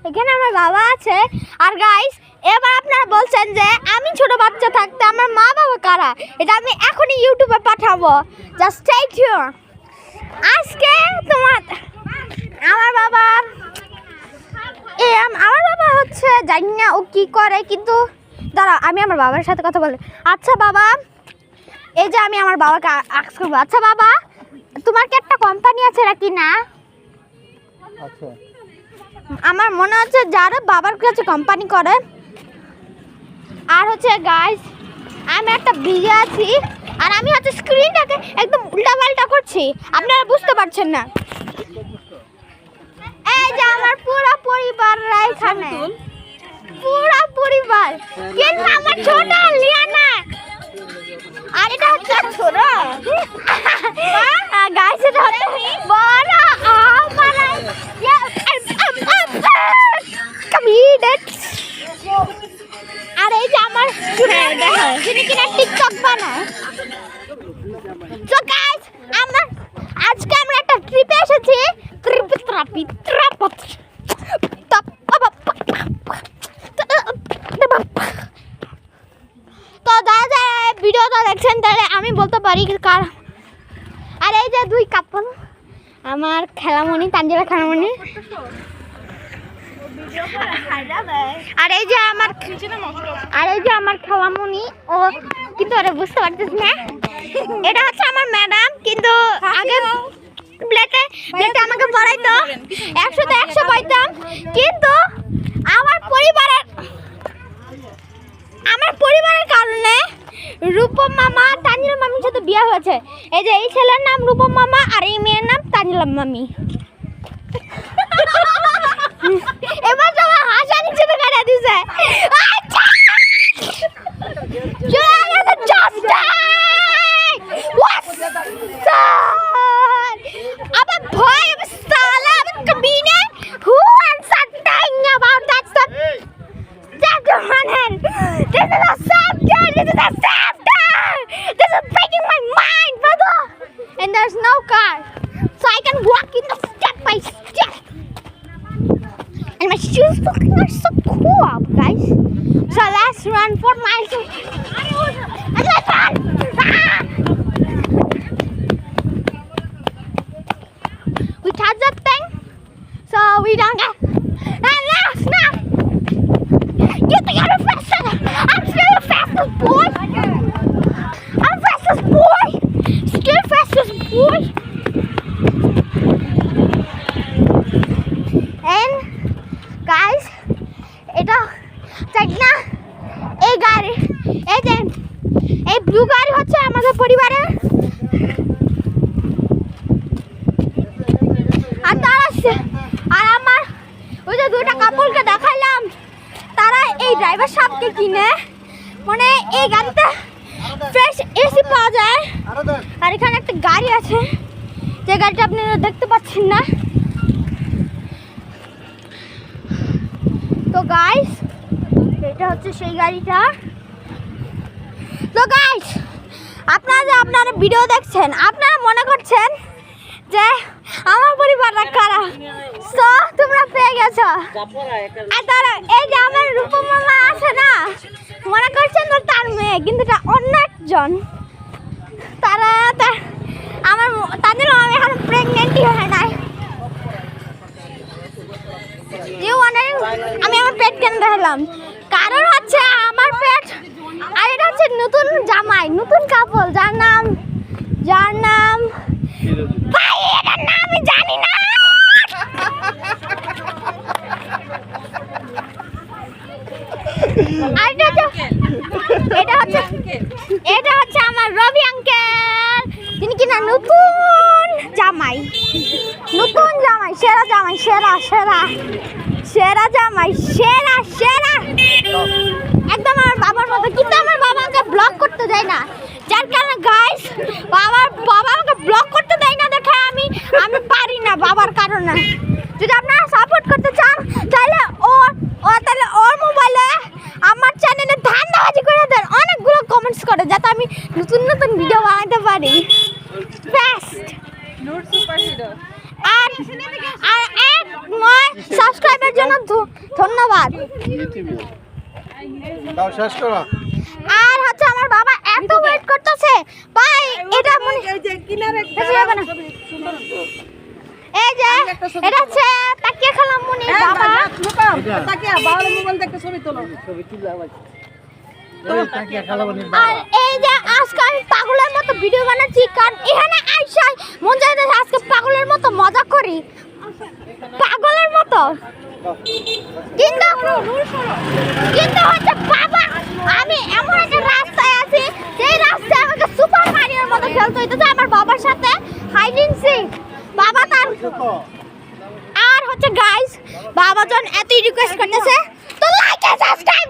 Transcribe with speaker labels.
Speaker 1: এখানে আমার বাবা আছে। আর গাইস, এবার আপনারা বলছেন যে আমি ছোট বাচ্চা থাকতে আমার মা বাবা কারা, এটা আমি এখনই ইউটিউবে পাঠাবো। Just stay tune. আজকে আমার বাবা হচ্ছে জানি না ও কি করে, কিন্তু দাঁড়া আমি আমার বাবার সাথে কথা বলি। আচ্ছা বাবা, এই যে আমি আমার বাবাকে আস্ক করবো, আচ্ছা বাবা তোমার কি একটা কোম্পানি আছে নাকি? না, আমার মনে হচ্ছে যারা বাবার কাছে কোম্পানি করে। আর হচ্ছে গাইস, আমি একটা ভিডিও আছি আর আমি হচ্ছে স্ক্রিনটাকে একদম উল্টাপাল্টা করছি, আপনারা বুঝতে পারছেন না। এই যে আমার পুরো পরিবাররা এখানে, পুরো পরিবার, কিন্তু আমার ছোট লিয়ানা আর এটা হচ্ছে ছোট গাইস, এটা হচ্ছে বড় আমার আর এই যে আমার যিনি কিনা টিকটক বানায়। তো গাইস, আজকে আমরা একটা ট্রিপে এসেছি। তো দাদা ভিডিওটা দেখছেন তাহলে আমি বলতে পারি কার। আর এই যে দুই কাপল, আমার খেলামণি, তানজিলা খেলামণি, আর এই যে আমার খেলামণি। ও কিন্তু ওরা বুঝতে পারতেছ না, এটা হচ্ছে আমার ম্যাডাম। কিন্তু আগে প্লেটে আমাকে পড়াইতো 100 তে 100 পাইতাম, কিন্তু আমার পরিবারের কারণে রূপম মামা তানজিলা মামির সাথে বিয়ে হয়েছে। এই যে এই ছেলের নাম রূপম মামা আর এই মেয়ের নাম তানজিলা মামি। এবার তো আমার হাসা নিচে তো কাটা দিছে। And there's no car, so I can walk in the step by step. And my shoes are so cool, guys. So let's run 4 miles. And let's run! We touch that thing, so we don't get. And now! You think I'm the fastest? I'm still the fastest boy. I'm the fastest boy. Still fastest boy. And guys, এটা চাই না এই গাড়ি, এই যে এই blue গাড়ি হচ্ছে আমাদের পরিবারের। আর তারা আর আমার ওই যে দুটা কাপড়কে দেখাইলাম, তারা এই ড্রাইভার সাহেবকে কিনে, মানে এই গাড়িতে ফ্রেশ এসি পাওয়া যায়। আর এখানে একটা গাড়ি আছে, যে গাড়িটা আপনারা দেখতে পাচ্ছেন না। তো গাইস, এটা হচ্ছে সেই গাড়িটা। তো গাইস, আপনারা ভিডিও দেখছেন, আপনারা মনে করছেন যে আমার পরিবাররা কারা, তো তোমরা পেয়ে গেছো। আর তারা এই যে আমার রূপম মামা আছে না, মনে করছেন তো তার মেয়ে, কিন্তু এটা অন্য একজন। তাদের আমি এখন প্রেগনেন্টই হয় নাই। আমি আমার পেট কেন দেখালাম, কারণ হচ্ছে আমার পেট। আর এটা হচ্ছে নতুন জামাই, নতুন কাপল, যার নাম ভাই এটার নাম আমি জানি না। আর এটা হচ্ছে আমার রবি আঙ্কেল, তিনি কিনা নতুন জামাই, সেরা জামাই, সেরা জামাই, সেরা একদম আমার বাবার মতো। কিন্তু আমার বাবা আমাকে ব্লগ করতে দেয় না, যার কারণে গাইস বাবা আমাকে ব্লগ করতে দেয় না দেখে আমি পারি না বাবার কারণে। যদি আপনারা সাপোর্ট করতে চান তাহলে ওর মোবাইলে আমার চ্যানেলে ধান্দাবাজি করে দেন, অনেকগুলো কমেন্টস করে, যাতে আমি নতুন ভিডিও বানাতে পারি। বেস্ট আর 1 সাবস্ক্রাইবের জন্য ধন্যবাদ।
Speaker 2: তাও শেষ করো।
Speaker 1: আর হচ্ছে আমার বাবা এত ওয়েট করতেছে ভাই, এটা মনে
Speaker 3: এই যে কিনারে
Speaker 1: এই যে এটা হচ্ছে তাকিয়া খেলাম মনে বাবা।
Speaker 3: তাকিয়া বাবার মোবাইল দেখতে ছবি তোলো।
Speaker 1: আর এই যে আজকে আমি পাগলের মতো ভিডিও বানাচ্ছি, কারণ এখানে আইসা মন চাইতেছে আজকে পাগলের মতো মজা করি, পাগলের মতো। কিন্তু হচ্ছে বাবা, আমি এমন একটা রাস্তায় আছি যেই রাস্তায় আমাকে সুপার মারিওর মতো খেলতে হইতেছে আমার বাবার সাথে হাইড এন্ড সিক। বাবা তার আর হচ্ছে গাইস, বাবা যখন এতই রিকোয়েস্ট করতেছে তো লাইক এন্ড সাবস্ক্রাইব